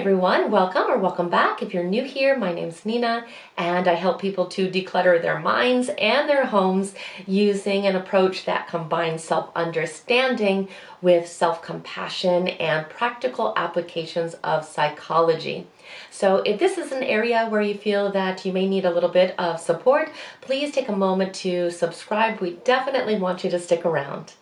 everyone, welcome or welcome back. If you're new here, my name's Nina and I help people to declutter their minds and their homes using an approach that combines self-understanding with self-compassion and practical applications of psychology. So if this is an area where you feel that you may need a little bit of support, please take a moment to subscribe. We definitely want you to stick around.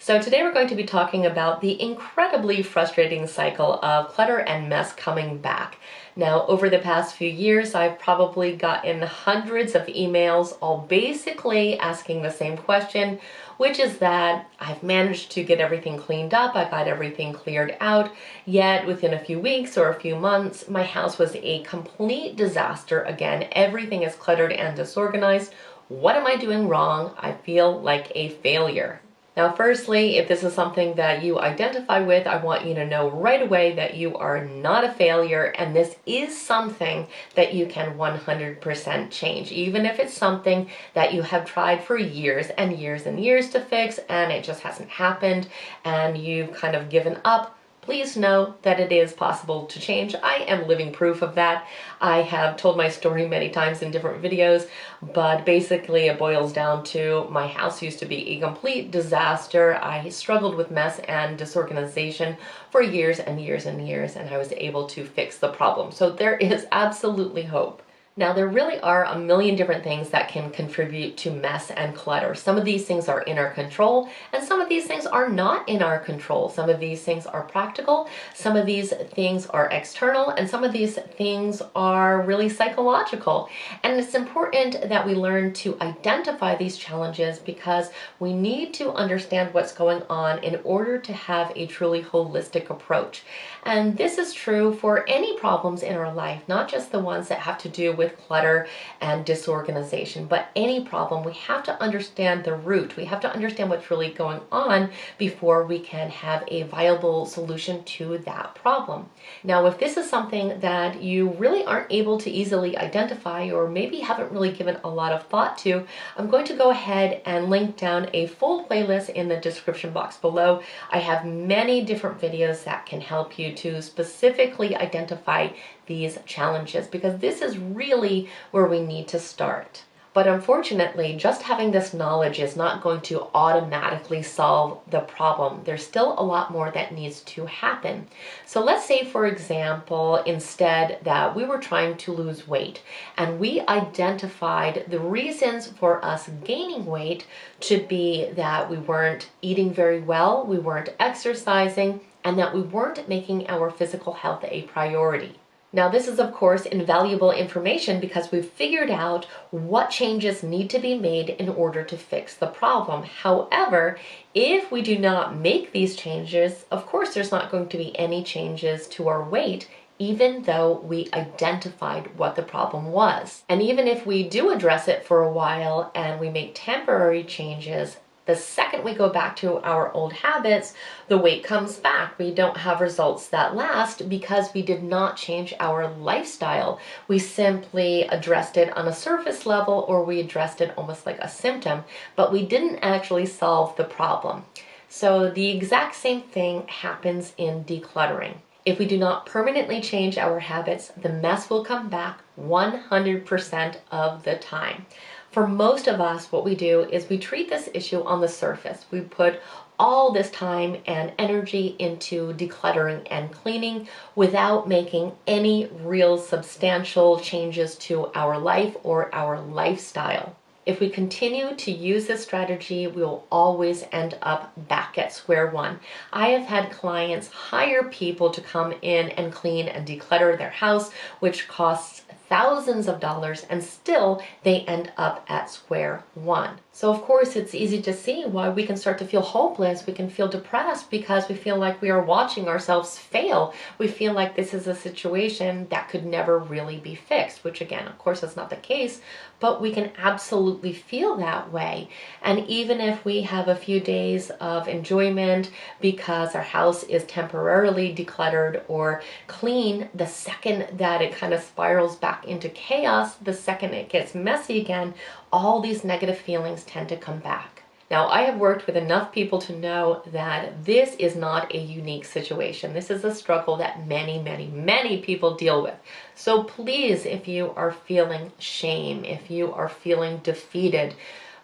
So today we're going to be talking about the incredibly frustrating cycle of clutter and mess coming back. Now, over the past few years, I've probably gotten hundreds of emails, all basically asking the same question, which is that I've managed to get everything cleaned up, I got everything cleared out, yet within a few weeks or a few months, my house was a complete disaster again. Everything is cluttered and disorganized. What am I doing wrong? I feel like a failure. Now, firstly, if this is something that you identify with, I want you to know right away that you are not a failure, and this is something that you can 100% change, even if it's something that you have tried for years and years and years to fix and it just hasn't happened and you've kind of given up. Please know that it is possible to change. I am living proof of that. I have told my story many times in different videos, but basically it boils down to my house used to be a complete disaster. I struggled with mess and disorganization for years and years and years, and I was able to fix the problem. So there is absolutely hope. Now, there really are a million different things that can contribute to mess and clutter. Some of these things are in our control, and some of these things are not in our control. Some of these things are practical, some of these things are external, and some of these things are really psychological. And it's important that we learn to identify these challenges because we need to understand what's going on in order to have a truly holistic approach. And this is true for any problems in our life, not just the ones that have to do with clutter and disorganization, but any problem. We have to understand the root. We have to understand what's really going on before we can have a viable solution to that problem. Now, if this is something that you really aren't able to easily identify or maybe haven't really given a lot of thought to, I'm going to go ahead and link down a full playlist in the description box below. I have many different videos that can help you to specifically identify these challenges, because this is really where we need to start. But unfortunately, just having this knowledge is not going to automatically solve the problem. There's still a lot more that needs to happen. So let's say, for example, instead that we were trying to lose weight and we identified the reasons for us gaining weight to be that we weren't eating very well, we weren't exercising, and that we weren't making our physical health a priority. Now, this is, of course, invaluable information because we've figured out what changes need to be made in order to fix the problem. However, if we do not make these changes, of course, there's not going to be any changes to our weight, even though we identified what the problem was. And even if we do address it for a while and we make temporary changes, the second we go back to our old habits, the weight comes back. We don't have results that last because we did not change our lifestyle. We simply addressed it on a surface level, or we addressed it almost like a symptom, but we didn't actually solve the problem. So the exact same thing happens in decluttering. If we do not permanently change our habits, the mess will come back 100% of the time. For most of us, what we do is we treat this issue on the surface. We put all this time and energy into decluttering and cleaning without making any real substantial changes to our life or our lifestyle. If we continue to use this strategy, we will always end up back at square one. I have had clients hire people to come in and clean and declutter their house, which costs thousands of dollars, and still they end up at square one. So of course it's easy to see why we can start to feel hopeless, we can feel depressed because we feel like we are watching ourselves fail. We feel like this is a situation that could never really be fixed, which again, of course, is not the case, but we can absolutely feel that way. And even if we have a few days of enjoyment because our house is temporarily decluttered or clean, the second that it kind of spirals back into chaos, the second it gets messy again, all these negative feelings tend to come back. Now, I have worked with enough people to know that this is not a unique situation. This is a struggle that many people deal with. So please, if you are feeling shame, if you are feeling defeated,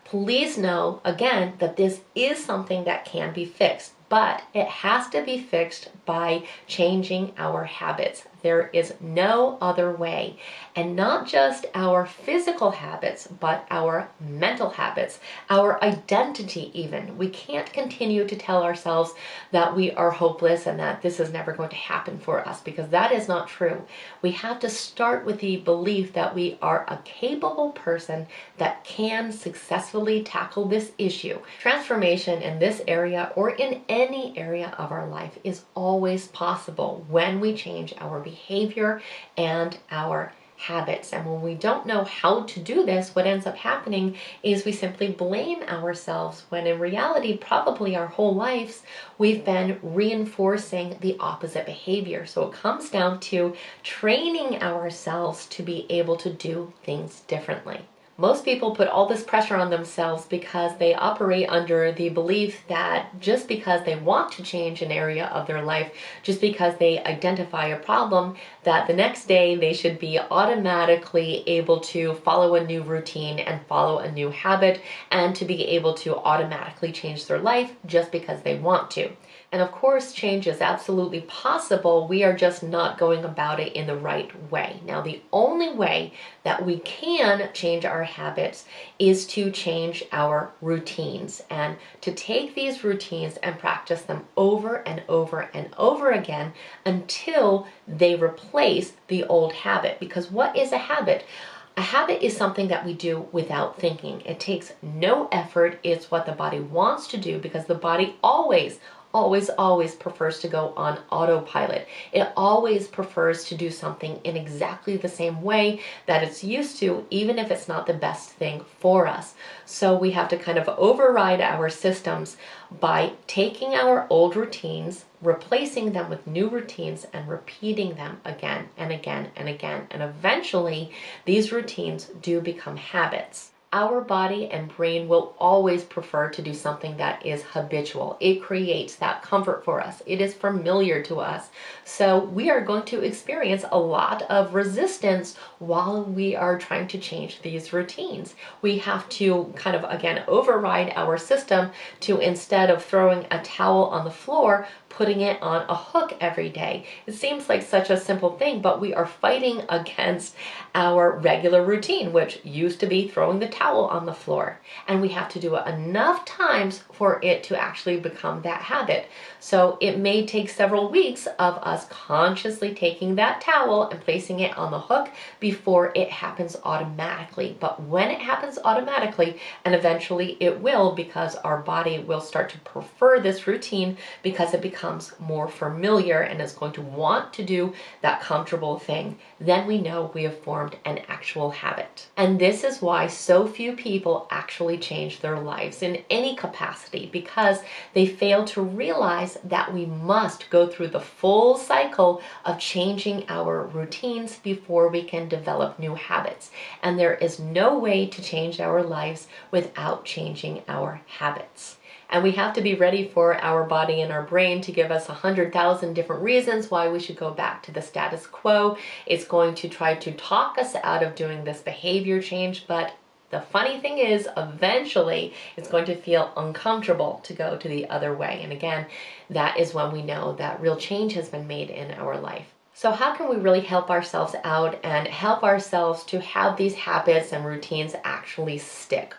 please know, again, that this is something that can be fixed, but it has to be fixed by changing our habits. There is no other way. And not just our physical habits, but our mental habits, our identity even. We can't continue to tell ourselves that we are hopeless and that this is never going to happen for us, because that is not true. We have to start with the belief that we are a capable person that can successfully tackle this issue. Transformation in this area or in any area of our life is always possible when we change our behavior and our habits. And when we don't know how to do this, what ends up happening is we simply blame ourselves, when in reality, probably our whole lives, we've been reinforcing the opposite behavior. So it comes down to training ourselves to be able to do things differently. Most people put all this pressure on themselves because they operate under the belief that just because they want to change an area of their life, just because they identify a problem, that the next day they should be automatically able to follow a new routine and follow a new habit, and to be able to automatically change their life just because they want to. And of course, change is absolutely possible. We are just not going about it in the right way. Now, the only way that we can change our habits is to change our routines, and to take these routines and practice them over and over and over again until they replace the old habit. Because what is a habit? A habit is something that we do without thinking. It takes no effort. It's what the body wants to do, because the body always prefers to go on autopilot. It always prefers to do something in exactly the same way that it's used to, even if it's not the best thing for us. So we have to kind of override our systems by taking our old routines, replacing them with new routines, and repeating them again and again and again. And eventually, these routines do become habits. Our body and brain will always prefer to do something that is habitual. It creates that comfort for us. It is familiar to us. So we are going to experience a lot of resistance while we are trying to change these routines. We have to kind of, again, override our system to, instead of throwing a towel on the floor, putting it on a hook every day. It seems like such a simple thing, but we are fighting against our regular routine, which used to be throwing the towel on the floor. And we have to do it enough times for it to actually become that habit. So it may take several weeks of us consciously taking that towel and placing it on the hook before it happens automatically. But when it happens automatically, and eventually it will, because our body will start to prefer this routine because it becomes more familiar and is going to want to do that comfortable thing, then we know we have formed an actual habit. And this is why so few people actually change their lives in any capacity, because they fail to realize that we must go through the full cycle of changing our routines before we can develop new habits. And there is no way to change our lives without changing our habits. And we have to be ready for our body and our brain to give us 100,000 different reasons why we should go back to the status quo. It's going to try to talk us out of doing this behavior change, but the funny thing is, eventually it's going to feel uncomfortable to go to the other way. And again, that is when we know that real change has been made in our life. So how can we really help ourselves out and help ourselves to have these habits and routines actually stick?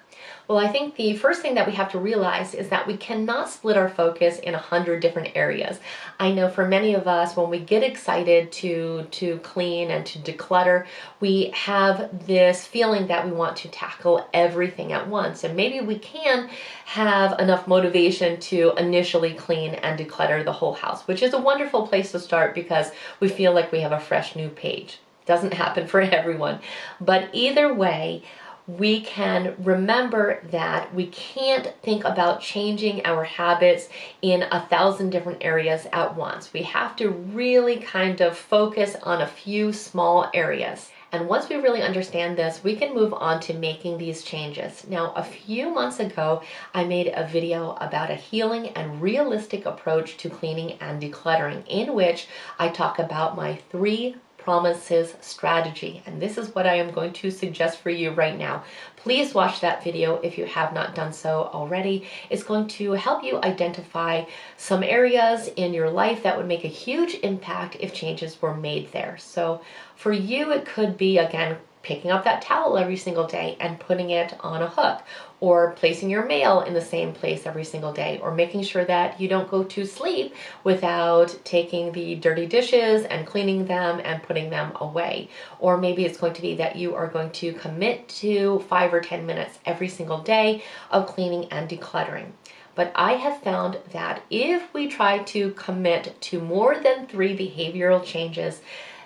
Well, I think the first thing that we have to realize is that we cannot split our focus in 100 different areas. I know for many of us, when we get excited to clean and to declutter, we have this feeling that we want to tackle everything at once. And maybe we can have enough motivation to initially clean and declutter the whole house, which is a wonderful place to start because we feel like we have a fresh new page. Doesn't happen for everyone. But either way, we can remember that we can't think about changing our habits in 1,000 different areas at once. We have to really kind of focus on a few small areas. And once we really understand this, we can move on to making these changes. Now, a few months ago, I made a video about a healing and realistic approach to cleaning and decluttering, in which I talk about my 3 promises strategy. And this is what I am going to suggest for you right now. Please watch that video if you have not done so already. It's going to help you identify some areas in your life that would make a huge impact if changes were made there. So for you, it could be, again, picking up that towel every single day and putting it on a hook, or placing your mail in the same place every single day, or making sure that you don't go to sleep without taking the dirty dishes and cleaning them and putting them away. Or maybe it's going to be that you are going to commit to 5 or 10 minutes every single day of cleaning and decluttering. But I have found that if we try to commit to more than 3 behavioral changes,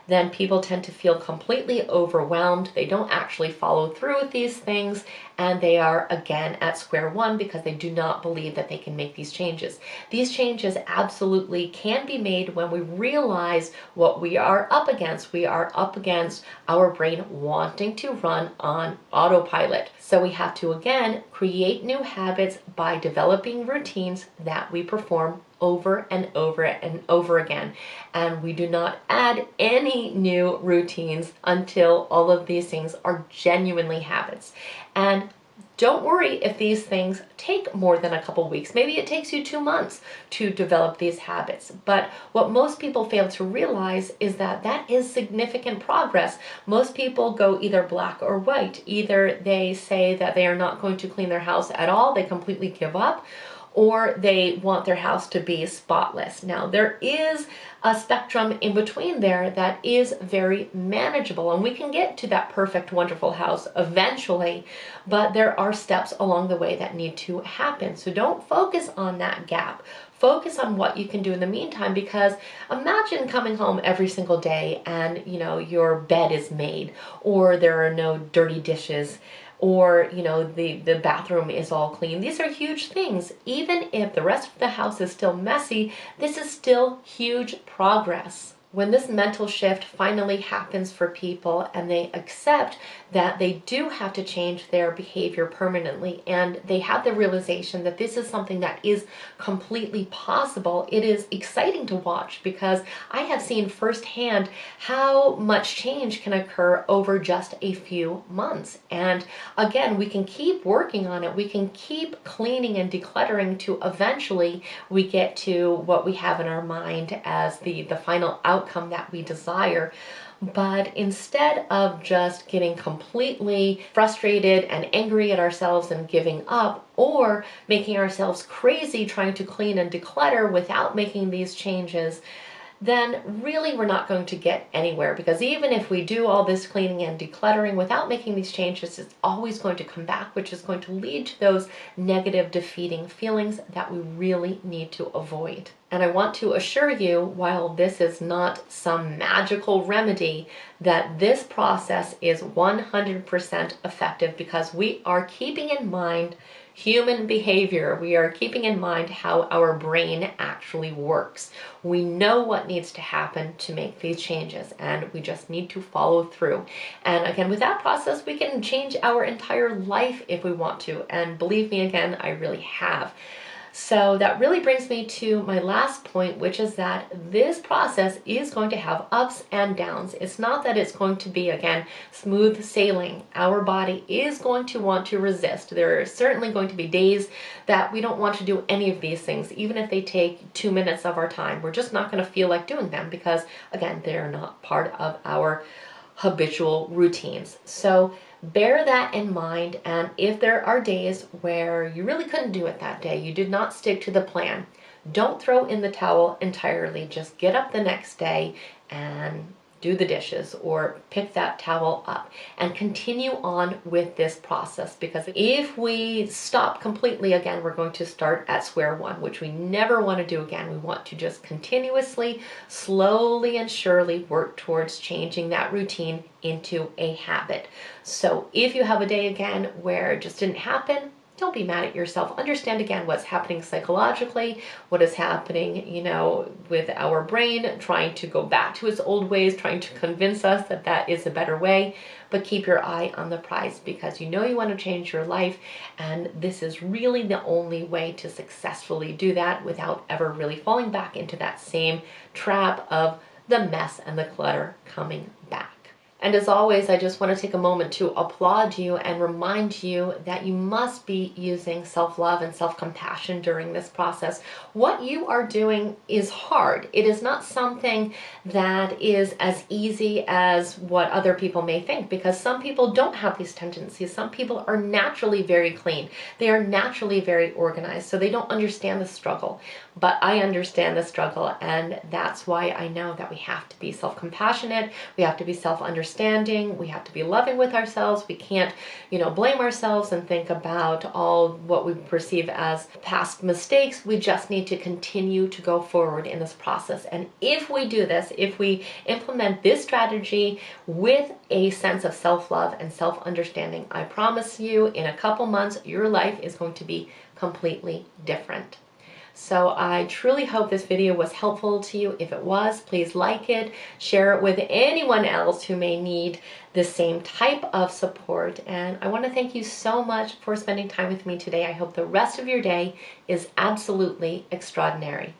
then people tend to feel completely overwhelmed. They don't actually follow through with these things, and they are again at square one because they do not believe that they can make these changes. These changes absolutely can be made when we realize what we are up against. We are up against our brain wanting to run on autopilot. So we have to, again, create new habits by developing routines that we perform over and over and over again. And we do not add any new routines until all of these things are genuinely habits. And don't worry if these things take more than a couple weeks. Maybe it takes you 2 months to develop these habits. But what most people fail to realize is that that is significant progress. Most people go either black or white. Either they say that they are not going to clean their house at all, they completely give up, or they want their house to be spotless. Now, there is a spectrum in between there that is very manageable, and we can get to that perfect, wonderful house eventually, but there are steps along the way that need to happen. So don't focus on that gap. Focus on what you can do in the meantime, because imagine coming home every single day and, your bed is made, or there are no dirty dishes, or the bathroom is all clean. These are huge things. Even if the rest of the house is still messy, this is still huge progress. When this mental shift finally happens for people and they accept that they do have to change their behavior permanently, and they have the realization that this is something that is completely possible, it is exciting to watch, because I have seen firsthand how much change can occur over just a few months. And again, we can keep working on it. We can keep cleaning and decluttering to eventually we get to what we have in our mind as the final outcome that we desire. But instead of just getting completely frustrated and angry at ourselves and giving up, or making ourselves crazy trying to clean and declutter without making these changes, then really we're not going to get anywhere, because even if we do all this cleaning and decluttering without making these changes, it's always going to come back, which is going to lead to those negative, defeating feelings that we really need to avoid. And I want to assure you, while this is not some magical remedy, that this process is 100% effective, because we are keeping in mind human behavior. We are keeping in mind how our brain actually works. We know what needs to happen to make these changes, and we just need to follow through. And again, with that process, we can change our entire life if we want to. And believe me, again, I really have. So that really brings me to my last point, which is that this process is going to have ups and downs. It's not that it's going to be, again, smooth sailing. Our body is going to want to resist. There are certainly going to be days that we don't want to do any of these things, even if they take 2 minutes of our time. We're just not going to feel like doing them because, again, they're not part of our habitual routines. So bear that in mind, and if there are days where you really couldn't do it that day, you did not stick to the plan, don't throw in the towel entirely. Just get up the next day and do the dishes, or pick that towel up and continue on with this process. Because if we stop completely, again, we're going to start at square one, which we never want to do again. We want to just continuously, slowly and surely work towards changing that routine into a habit. So if you have a day again where it just didn't happen, don't be mad at yourself. Understand again what's happening psychologically, what is happening, with our brain, trying to go back to its old ways, trying to convince us that that is a better way. But keep your eye on the prize, because you want to change your life, and this is really the only way to successfully do that without ever really falling back into that same trap of the mess and the clutter coming back. And as always, I just want to take a moment to applaud you and remind you that you must be using self-love and self-compassion during this process. What you are doing is hard. It is not something that is as easy as what other people may think, because some people don't have these tendencies. Some people are naturally very clean. They are naturally very organized, so they don't understand the struggle. But I understand the struggle, and that's why I know that we have to be self-compassionate, we have to be self-understanding, we have to be loving with ourselves. We can't, blame ourselves and think about all what we perceive as past mistakes. We just need to continue to go forward in this process. And if we do this, if we implement this strategy with a sense of self-love and self-understanding, I promise you, in a couple months, your life is going to be completely different. So I truly hope this video was helpful to you. If it was, please like it, share it with anyone else who may need the same type of support. And I want to thank you so much for spending time with me today. I hope the rest of your day is absolutely extraordinary.